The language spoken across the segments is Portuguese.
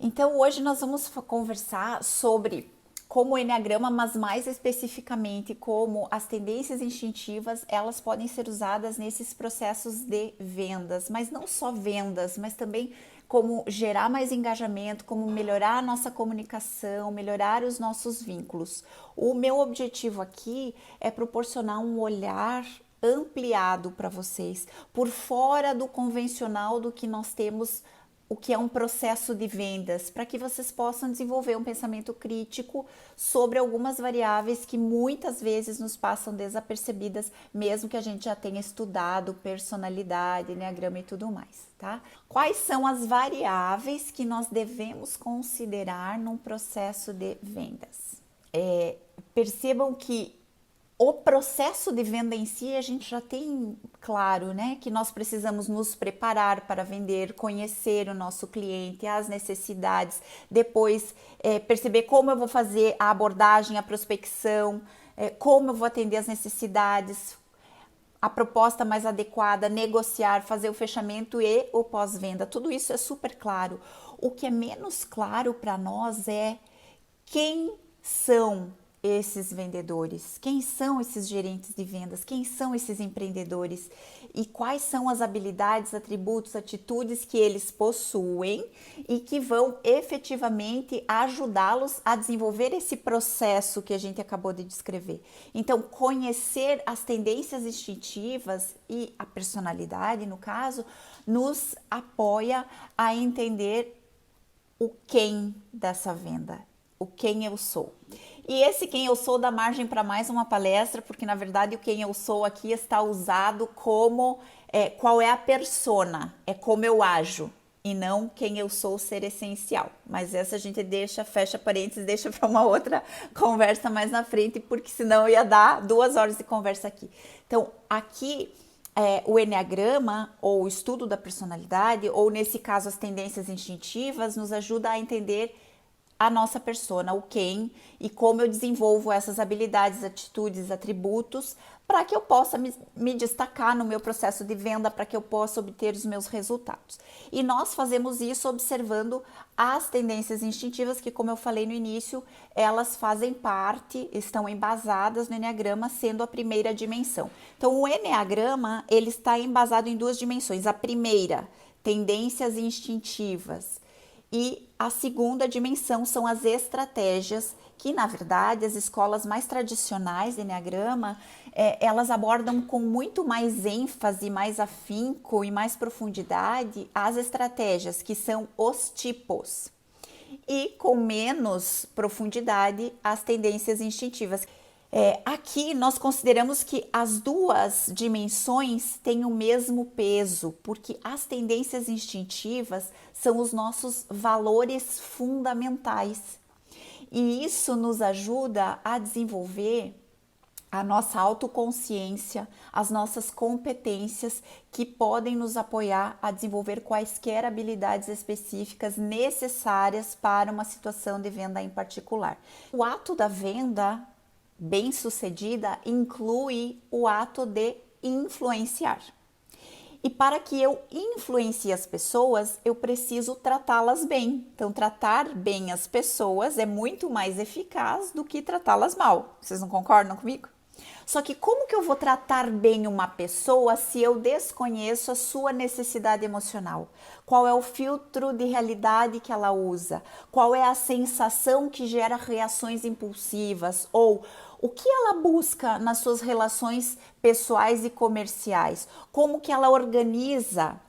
Então, hoje nós vamos conversar sobre como o enneagrama, mas mais especificamente como as tendências instintivas, elas podem ser usadas nesses processos de vendas, mas não só vendas, mas também como gerar mais engajamento, como melhorar a nossa comunicação, melhorar os nossos vínculos. O meu objetivo aqui é proporcionar um olhar ampliado para vocês, por fora do convencional do que nós temos, o que é um processo de vendas, para que vocês possam desenvolver um pensamento crítico sobre algumas variáveis que muitas vezes nos passam desapercebidas, mesmo que a gente já tenha estudado personalidade, enneagrama e tudo mais, tá? Quais são as variáveis que nós devemos considerar num processo de vendas? Percebam que o processo de venda em si, a gente já tem claro, né, que nós precisamos nos preparar para vender, conhecer o nosso cliente, as necessidades, depois perceber como eu vou fazer a abordagem, a prospecção, como eu vou atender as necessidades, a proposta mais adequada, negociar, fazer o fechamento e o pós-venda. Tudo isso é super claro. O que é menos claro para nós é quem são esses vendedores, quem são esses gerentes de vendas, quem são esses empreendedores e quais são as habilidades, atributos, atitudes que eles possuem e que vão efetivamente ajudá-los a desenvolver esse processo que a gente acabou de descrever. Então, conhecer as tendências instintivas e a personalidade, no caso, nos apoia a entender o quem dessa venda, o quem eu sou. E esse quem eu sou dá margem para mais uma palestra, porque na verdade o quem eu sou aqui está usado como qual é a persona, é como eu ajo, e não quem eu sou ser essencial. Mas essa a gente deixa, fecha parênteses, deixa para uma outra conversa mais na frente, porque senão ia dar 2 horas de conversa aqui. Então, aqui o enneagrama, ou o estudo da personalidade, ou nesse caso as tendências instintivas, nos ajuda a entender a nossa persona, o quem, e como eu desenvolvo essas habilidades, atitudes, atributos, para que eu possa me destacar no meu processo de venda, para que eu possa obter os meus resultados. E nós fazemos isso observando as tendências instintivas, que, como eu falei no início, elas fazem parte, estão embasadas no enneagrama, sendo a primeira dimensão. Então, o enneagrama, ele está embasado em 2 dimensões. A primeira, tendências instintivas, e a segunda dimensão são as estratégias, que na verdade as escolas mais tradicionais de enneagrama, elas abordam com muito mais ênfase, mais afinco e mais profundidade as estratégias, que são os tipos, e com menos profundidade as tendências instintivas. Aqui nós consideramos que as 2 dimensões têm o mesmo peso, porque as tendências instintivas são os nossos valores fundamentais. E isso nos ajuda a desenvolver a nossa autoconsciência, as nossas competências que podem nos apoiar a desenvolver quaisquer habilidades específicas necessárias para uma situação de venda em particular. O ato da venda bem-sucedida inclui o ato de influenciar. E para que eu influencie as pessoas, eu preciso tratá-las bem. Então, tratar bem as pessoas é muito mais eficaz do que tratá-las mal. Vocês não concordam comigo? Só que como que eu vou tratar bem uma pessoa se eu desconheço a sua necessidade emocional? Qual é o filtro de realidade que ela usa? Qual é a sensação que gera reações impulsivas? Ou o que ela busca nas suas relações pessoais e comerciais? Como que ela organiza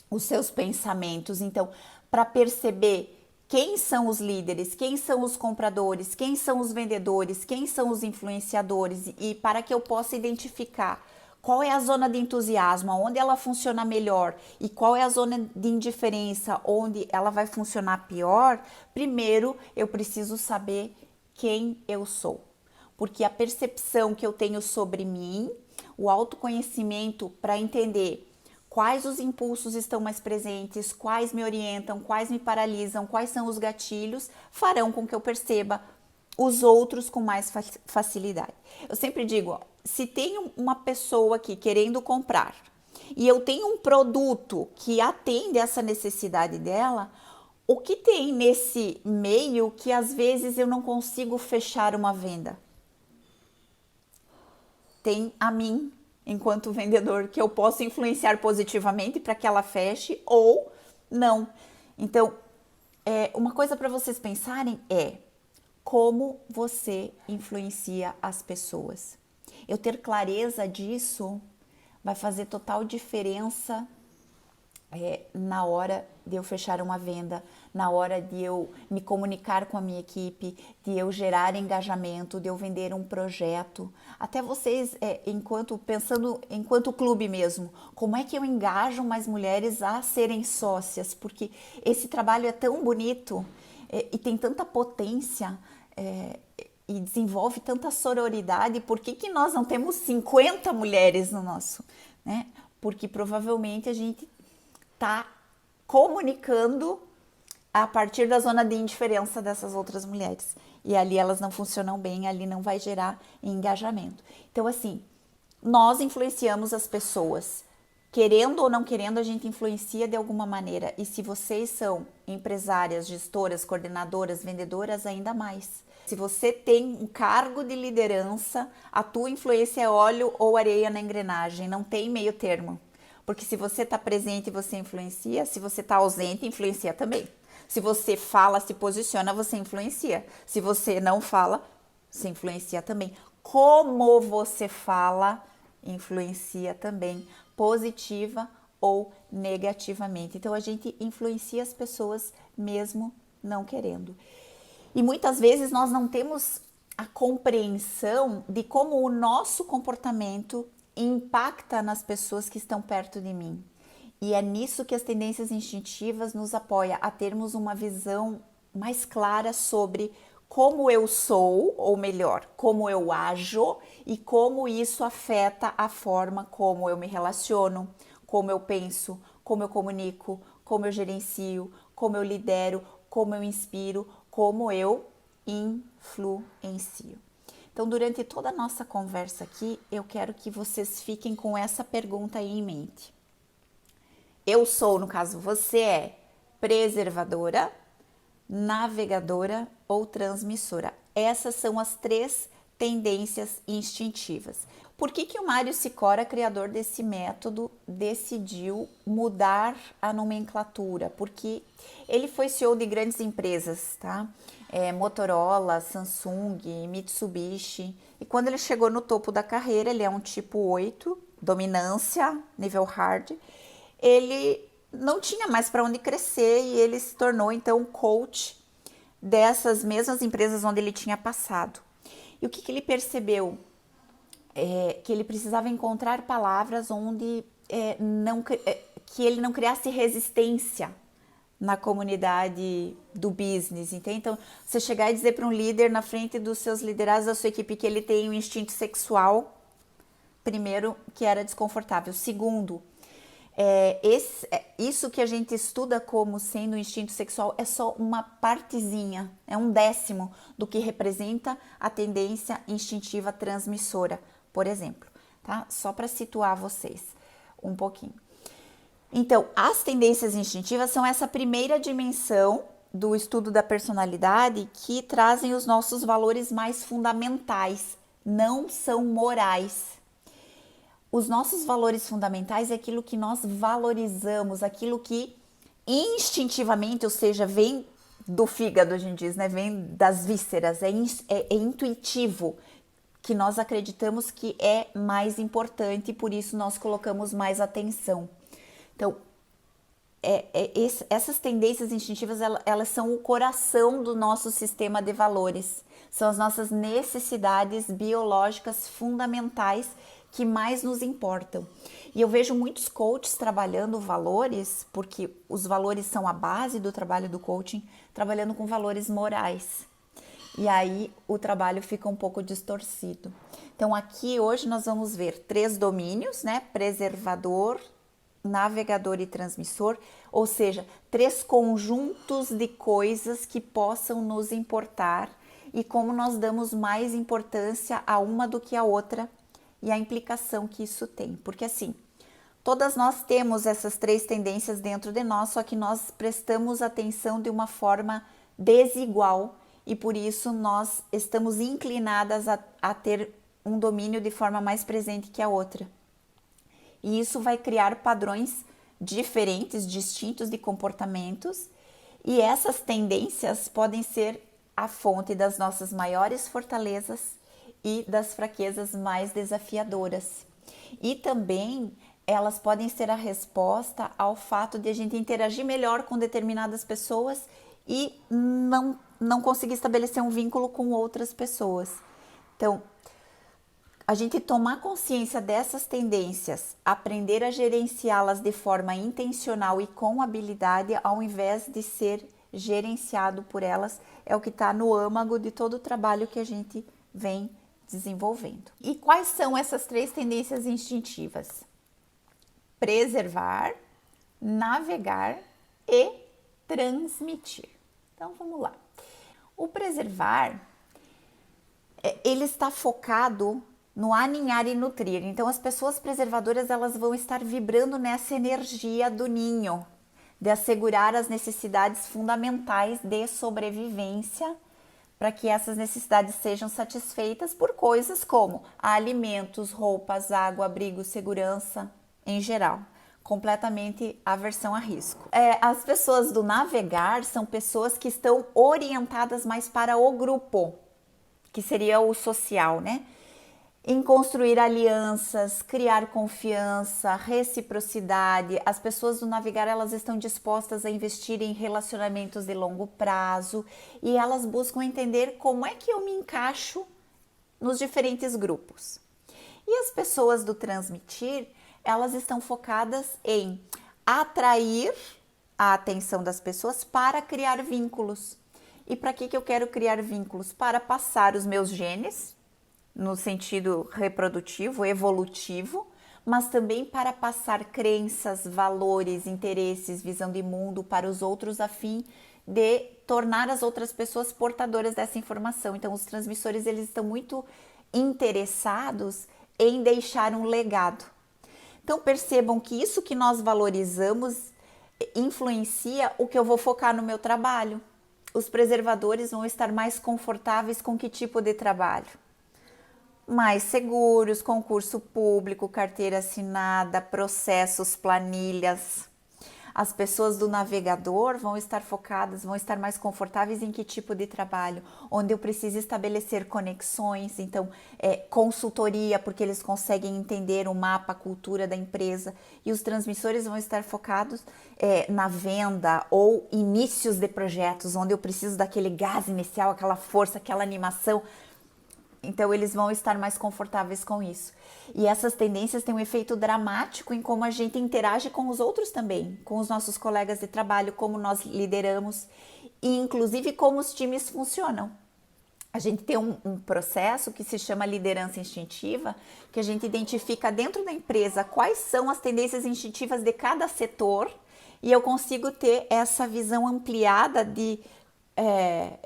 os seus pensamentos? Então, para perceber quem são os líderes, quem são os compradores, quem são os vendedores, quem são os influenciadores, e para que eu possa identificar qual é a zona de entusiasmo, onde ela funciona melhor, e qual é a zona de indiferença, onde ela vai funcionar pior, primeiro eu preciso saber quem eu sou. Porque a percepção que eu tenho sobre mim, o autoconhecimento para entender quais os impulsos estão mais presentes, quais me orientam, quais me paralisam, quais são os gatilhos, farão com que eu perceba os outros com mais facilidade. Eu sempre digo, ó, se tem uma pessoa aqui querendo comprar e eu tenho um produto que atende essa necessidade dela, O que tem nesse meio que às vezes eu não consigo fechar uma venda? Tem a mim, enquanto vendedor, que eu posso influenciar positivamente para que ela feche ou não. Então, uma coisa para vocês pensarem é como você influencia as pessoas. Eu ter clareza disso vai fazer total diferença na hora de eu fechar uma venda, na hora de eu me comunicar com a minha equipe, de eu gerar engajamento, de eu vender um projeto. Até vocês, enquanto clube mesmo, como é que eu engajo mais mulheres a serem sócias? Porque esse trabalho é tão bonito e tem tanta potência e desenvolve tanta sororidade. Por que nós não temos 50 mulheres no nosso, né? Porque provavelmente a gente está comunicando a partir da zona de indiferença dessas outras mulheres. E ali elas não funcionam bem, ali não vai gerar engajamento. Então, assim, nós influenciamos as pessoas. Querendo ou não querendo, a gente influencia de alguma maneira. E se vocês são empresárias, gestoras, coordenadoras, vendedoras, ainda mais. Se você tem um cargo de liderança, a tua influência é óleo ou areia na engrenagem, não tem meio termo. Porque se você está presente, você influencia. Se você está ausente, influencia também. Se você fala, se posiciona, você influencia. Se você não fala, você influencia também. Como você fala, influencia também, positiva ou negativamente. Então, a gente influencia as pessoas mesmo não querendo. E muitas vezes nós não temos a compreensão de como o nosso comportamento impacta nas pessoas que estão perto de mim. E é nisso que as tendências instintivas nos apoiam a termos uma visão mais clara sobre como eu sou, ou melhor, como eu ajo e como isso afeta a forma como eu me relaciono, como eu penso, como eu comunico, como eu gerencio, como eu lidero, como eu inspiro, como eu influencio. Então, durante toda a nossa conversa aqui, eu quero que vocês fiquem com essa pergunta aí em mente. Eu sou, no caso, você é preservadora, navegadora ou transmissora? Essas são as 3 tendências instintivas. Por que o Mário Sicora, criador desse método, decidiu mudar a nomenclatura? Porque ele foi CEO de grandes empresas, tá? Motorola, Samsung, Mitsubishi. E quando ele chegou no topo da carreira, ele é um tipo 8, dominância, nível hard, ele não tinha mais para onde crescer e ele se tornou então coach dessas mesmas empresas onde ele tinha passado. E o que ele percebeu? Que ele precisava encontrar palavras onde que ele não criasse resistência na comunidade do business, entende? Então, você chegar e dizer para um líder na frente dos seus liderados da sua equipe que ele tem um instinto sexual, primeiro, que era desconfortável. Segundo, isso que a gente estuda como sendo o instinto sexual é só uma partezinha, é um décimo do que representa a tendência instintiva transmissora, por exemplo, tá? Só para situar vocês um pouquinho. Então, as tendências instintivas são essa primeira dimensão do estudo da personalidade que trazem os nossos valores mais fundamentais, não são morais. Os nossos valores fundamentais é aquilo que nós valorizamos, aquilo que instintivamente, ou seja, vem do fígado, a gente diz, né? Vem das vísceras, é intuitivo, que nós acreditamos que é mais importante e por isso nós colocamos mais atenção. Então, essas tendências instintivas, elas são o coração do nosso sistema de valores. São as nossas necessidades biológicas fundamentais que mais nos importam. E eu vejo muitos coaches trabalhando valores, porque os valores são a base do trabalho do coaching, trabalhando com valores morais. E aí o trabalho fica um pouco distorcido. Então aqui hoje nós vamos ver 3 domínios, né? Preservador, navegador e transmissor, ou seja, 3 conjuntos de coisas que possam nos importar e como nós damos mais importância a uma do que a outra e a implicação que isso tem. Porque assim, Todas nós temos essas 3 tendências dentro de nós, só que nós prestamos atenção de uma forma desigual e por isso nós estamos inclinadas a ter um domínio de forma mais presente que a outra. E isso vai criar padrões diferentes, distintos de comportamentos, e essas tendências podem ser a fonte das nossas maiores fortalezas e das fraquezas mais desafiadoras. E também elas podem ser a resposta ao fato de a gente interagir melhor com determinadas pessoas e não conseguir estabelecer um vínculo com outras pessoas. Então, a gente tomar consciência dessas tendências, aprender a gerenciá-las de forma intencional e com habilidade, ao invés de ser gerenciado por elas, é o que está no âmago de todo o trabalho que a gente vem desenvolvendo. E quais são essas 3 tendências instintivas? Preservar, navegar e transmitir. Então vamos lá. O preservar, ele está focado no aninhar e nutrir. Então as pessoas preservadoras, elas vão estar vibrando nessa energia do ninho, de assegurar as necessidades fundamentais de sobrevivência, para que essas necessidades sejam satisfeitas por coisas como alimentos, roupas, água, abrigo, segurança em geral. Completamente aversão a risco. As pessoas do navegar são pessoas que estão orientadas mais para o grupo, que seria o social, né? Em construir alianças, criar confiança, reciprocidade. As pessoas do navegar, elas estão dispostas a investir em relacionamentos de longo prazo e elas buscam entender como é que eu me encaixo nos diferentes grupos. E as pessoas do transmitir, elas estão focadas em atrair a atenção das pessoas para criar vínculos. E para que eu quero criar vínculos? Para passar os meus genes, no sentido reprodutivo, evolutivo, mas também para passar crenças, valores, interesses, visão de mundo para os outros a fim de tornar as outras pessoas portadoras dessa informação. Então, os transmissores, eles estão muito interessados em deixar um legado. Então, percebam que isso que nós valorizamos influencia o que eu vou focar no meu trabalho. Os preservadores vão estar mais confortáveis com que tipo de trabalho? Mais seguros, concurso público, carteira assinada, processos, planilhas. As pessoas do navegador vão estar focadas, vão estar mais confortáveis em que tipo de trabalho? Onde eu preciso estabelecer conexões, então consultoria, porque eles conseguem entender o mapa, a cultura da empresa. E os transmissores vão estar focados na venda ou inícios de projetos, onde eu preciso daquele gás inicial, aquela força, aquela animação. Então, eles vão estar mais confortáveis com isso. E essas tendências têm um efeito dramático em como a gente interage com os outros também, com os nossos colegas de trabalho, como nós lideramos e, inclusive, como os times funcionam. A gente tem um processo que se chama liderança instintiva, que a gente identifica dentro da empresa quais são as tendências instintivas de cada setor e eu consigo ter essa visão ampliada de...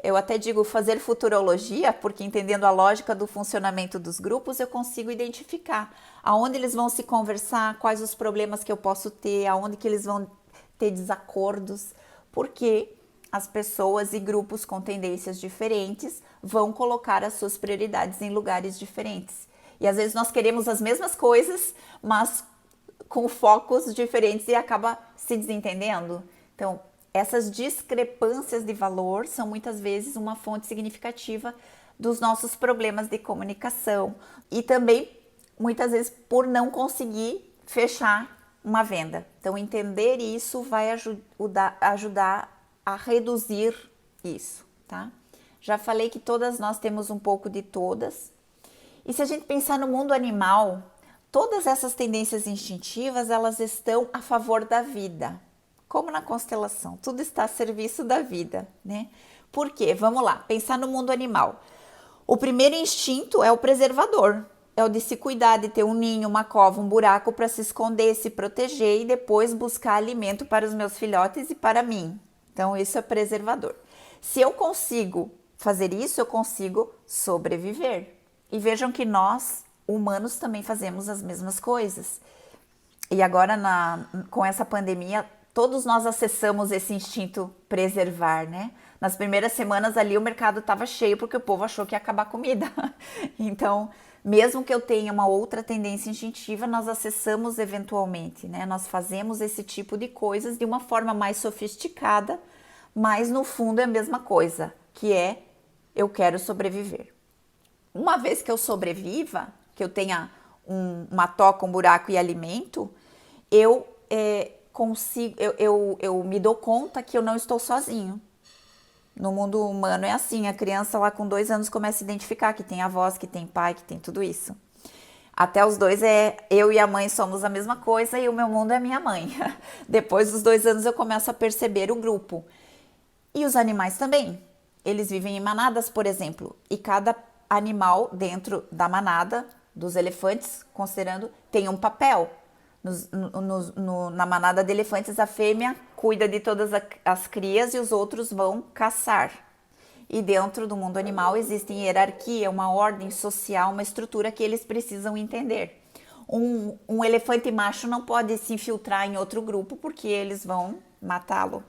eu até digo fazer futurologia, porque entendendo a lógica do funcionamento dos grupos, eu consigo identificar aonde eles vão se conversar, quais os problemas que eu posso ter, aonde que eles vão ter desacordos, porque as pessoas e grupos com tendências diferentes vão colocar as suas prioridades em lugares diferentes. E às vezes nós queremos as mesmas coisas, mas com focos diferentes e acaba se desentendendo. Então, essas discrepâncias de valor são muitas vezes uma fonte significativa dos nossos problemas de comunicação e também muitas vezes por não conseguir fechar uma venda. Então, entender isso vai ajudar a reduzir isso, tá? Já falei que todas nós temos um pouco de todas. E se a gente pensar no mundo animal, todas essas tendências instintivas, elas estão a favor da vida. Como na constelação, tudo está a serviço da vida, né? Por quê? Vamos lá, pensar no mundo animal. O primeiro instinto é o preservador, é o de se cuidar, de ter um ninho, uma cova, um buraco para se esconder, se proteger e depois buscar alimento para os meus filhotes e para mim. Então, isso é preservador. Se eu consigo fazer isso, eu consigo sobreviver. E vejam que nós, humanos, também fazemos as mesmas coisas. E agora, com essa pandemia, todos nós acessamos esse instinto preservar, né? Nas primeiras semanas ali o mercado estava cheio porque o povo achou que ia acabar a comida. Então, mesmo que eu tenha uma outra tendência instintiva, nós acessamos eventualmente, né? Nós fazemos esse tipo de coisas de uma forma mais sofisticada, mas no fundo é a mesma coisa, que é eu quero sobreviver. Uma vez que eu sobreviva, que eu tenha uma toca, um buraco e alimento, eu consigo, eu me dou conta que eu não estou sozinho. No mundo humano é assim, a criança lá com 2 anos começa a identificar que tem avós, que tem pai, que tem tudo isso. Até os 2 eu e a mãe somos a mesma coisa e o meu mundo é minha mãe. Depois dos 2 anos eu começo a perceber o grupo. E os animais também. Eles vivem em manadas, por exemplo, e cada animal dentro da manada, dos elefantes, considerando, tem um papel. Na manada de elefantes, a fêmea cuida de todas as crias e os outros vão caçar. E dentro do mundo animal existe hierarquia, uma ordem social, uma estrutura que eles precisam entender. Um elefante macho não pode se infiltrar em outro grupo porque eles vão matá-lo.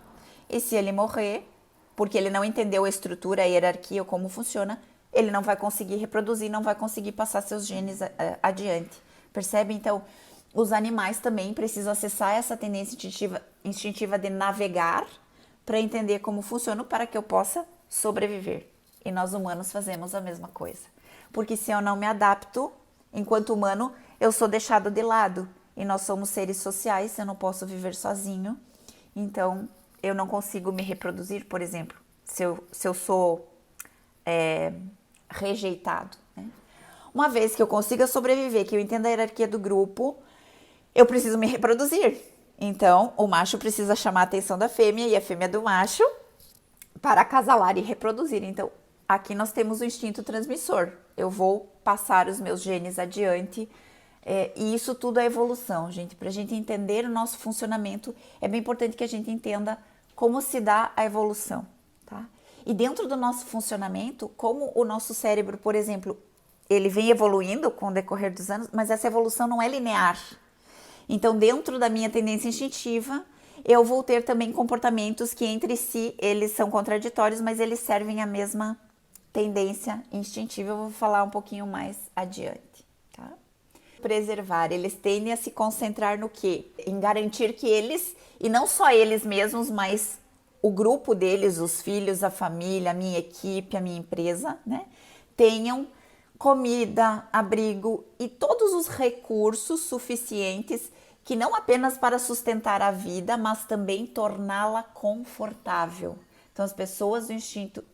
E se ele morrer, porque ele não entendeu a estrutura, a hierarquia ou como funciona, ele não vai conseguir reproduzir, não vai conseguir passar seus genes adiante. Percebe? Então, os animais também precisam acessar essa tendência instintiva de navegar para entender como funciona, para que eu possa sobreviver. E nós humanos fazemos a mesma coisa. Porque se eu não me adapto, enquanto humano, eu sou deixado de lado. E nós somos seres sociais, eu não posso viver sozinho. Então, eu não consigo me reproduzir, por exemplo, se eu sou rejeitado. Né? Uma vez que eu consiga sobreviver, que eu entenda a hierarquia do grupo, eu preciso me reproduzir. Então, o macho precisa chamar a atenção da fêmea e a fêmea do macho para acasalar e reproduzir. Então, aqui nós temos o instinto transmissor. Eu vou passar os meus genes adiante. E isso tudo é evolução, gente. Para a gente entender o nosso funcionamento, é bem importante que a gente entenda como se dá a evolução, tá? E dentro do nosso funcionamento, como o nosso cérebro, por exemplo, ele vem evoluindo com o decorrer dos anos, mas essa evolução não é linear. Então, dentro da minha tendência instintiva, eu vou ter também comportamentos que entre si eles são contraditórios, mas eles servem a mesma tendência instintiva. Eu vou falar um pouquinho mais adiante, tá? Preservar, eles tendem a se concentrar no quê? Em garantir que eles, e não só eles mesmos, mas o grupo deles, os filhos, a família, a minha equipe, a minha empresa, né? Tenham comida, abrigo e todos os recursos suficientes que não apenas para sustentar a vida, mas também torná-la confortável. Então, as pessoas do instinto,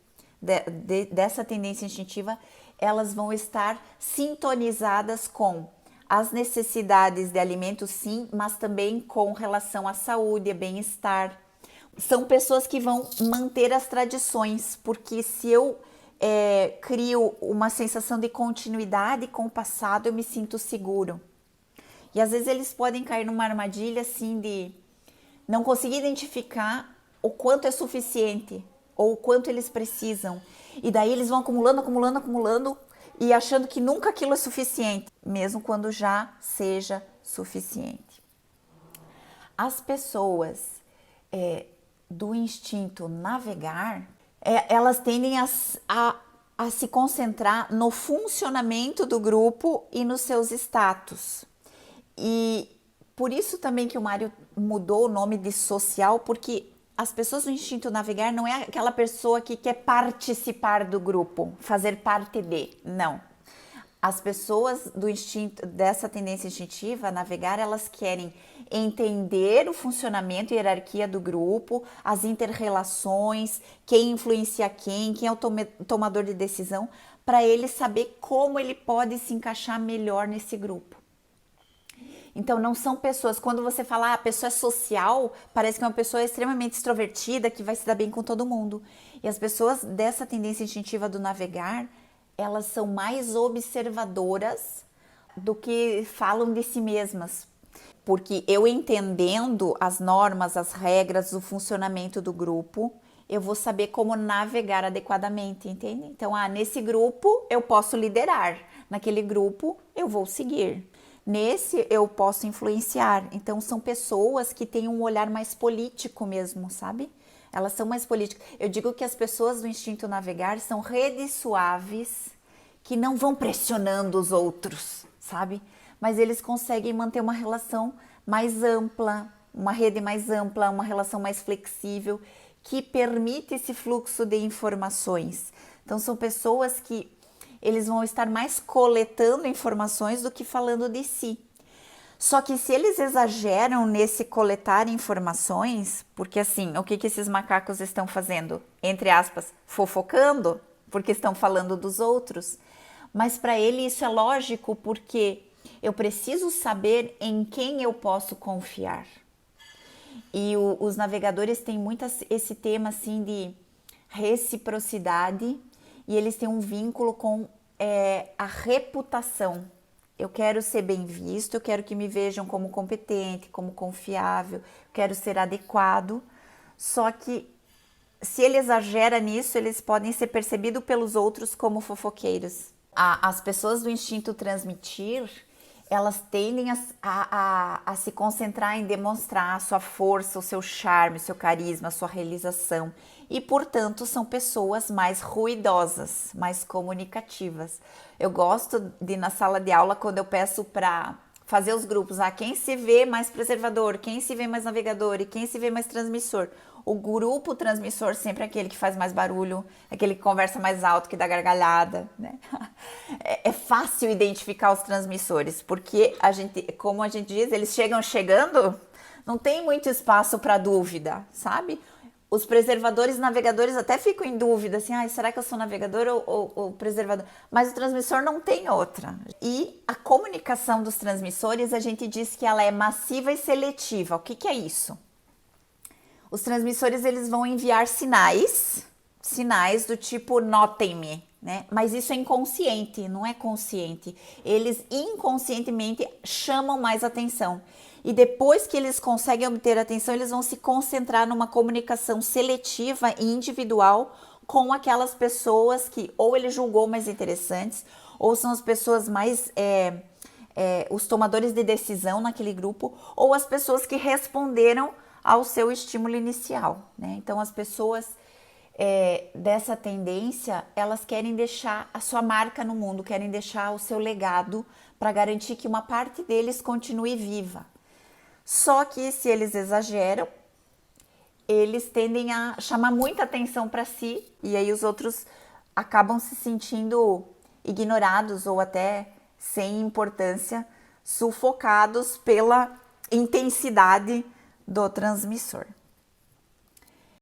dessa tendência instintiva, elas vão estar sintonizadas com as necessidades de alimento, sim, mas também com relação à saúde, a bem-estar. São pessoas que vão manter as tradições, porque se eu crio uma sensação de continuidade com o passado, eu me sinto seguro. E às vezes eles podem cair numa armadilha assim de não conseguir identificar o quanto é suficiente ou o quanto eles precisam. E daí eles vão acumulando e achando que nunca aquilo é suficiente, mesmo quando já seja suficiente. As pessoas do instinto navegar, elas tendem a se concentrar no funcionamento do grupo e nos seus status. E por isso também que o Mário mudou o nome de social, porque as pessoas do instinto navegar não é aquela pessoa que quer participar do grupo, fazer parte de, não. As pessoas do instinto, dessa tendência instintiva, navegar, elas querem entender o funcionamento e hierarquia do grupo, as inter-relações, quem influencia quem é o tomador de decisão, para ele saber como ele pode se encaixar melhor nesse grupo. Então, não são pessoas, quando você fala, a pessoa é social, parece que é uma pessoa extremamente extrovertida, que vai se dar bem com todo mundo. E as pessoas dessa tendência instintiva do navegar, elas são mais observadoras do que falam de si mesmas. Porque eu entendendo as normas, as regras, o funcionamento do grupo, eu vou saber como navegar adequadamente, entende? Então, nesse grupo eu posso liderar, naquele grupo eu vou seguir. Nesse eu posso influenciar. Então são pessoas que têm um olhar mais político mesmo, sabe? Elas são mais políticas. Eu digo que as pessoas do instinto navegar são redes suaves que não vão pressionando os outros, sabe? Mas eles conseguem manter uma relação mais ampla, uma rede mais ampla, uma relação mais flexível, que permite esse fluxo de informações. Então são pessoas que eles vão estar mais coletando informações do que falando de si. Só que se eles exageram nesse coletar informações, porque assim, o que esses macacos estão fazendo? Entre aspas, fofocando, porque estão falando dos outros. Mas para ele isso é lógico, porque eu preciso saber em quem eu posso confiar. E os navegadores têm muito esse tema assim de reciprocidade, e eles têm um vínculo com a reputação. Eu quero ser bem visto, eu quero que me vejam como competente, como confiável, quero ser adequado. Só que se ele exagera nisso, eles podem ser percebidos pelos outros como fofoqueiros. As pessoas do instinto transmitir, elas tendem a se concentrar em demonstrar a sua força, o seu charme, o seu carisma, a sua realização. E, portanto, são pessoas mais ruidosas, mais comunicativas. Eu gosto de, na sala de aula, quando eu peço para fazer os grupos, quem se vê mais preservador, quem se vê mais navegador e quem se vê mais transmissor. O grupo transmissor sempre é aquele que faz mais barulho, aquele que conversa mais alto, que dá gargalhada, né? É fácil identificar os transmissores, porque como a gente diz, eles chegando, não tem muito espaço para dúvida, sabe? Os preservadores e navegadores até ficam em dúvida, assim, será que eu sou navegador ou preservador? Mas o transmissor não tem outra. E a comunicação dos transmissores, a gente diz que ela é massiva e seletiva. O que é isso? Os transmissores, eles vão enviar sinais do tipo notem-me, né? Mas isso é inconsciente, não é consciente. Eles inconscientemente chamam mais atenção. E depois que eles conseguem obter atenção, eles vão se concentrar numa comunicação seletiva e individual com aquelas pessoas que ou ele julgou mais interessantes, ou são as pessoas mais os tomadores de decisão naquele grupo, ou as pessoas que responderam ao seu estímulo inicial, né? Então as pessoas dessa tendência, elas querem deixar a sua marca no mundo, querem deixar o seu legado para garantir que uma parte deles continue viva. Só que se eles exageram, eles tendem a chamar muita atenção para si, e aí os outros acabam se sentindo ignorados ou até sem importância, sufocados pela intensidade do transmissor.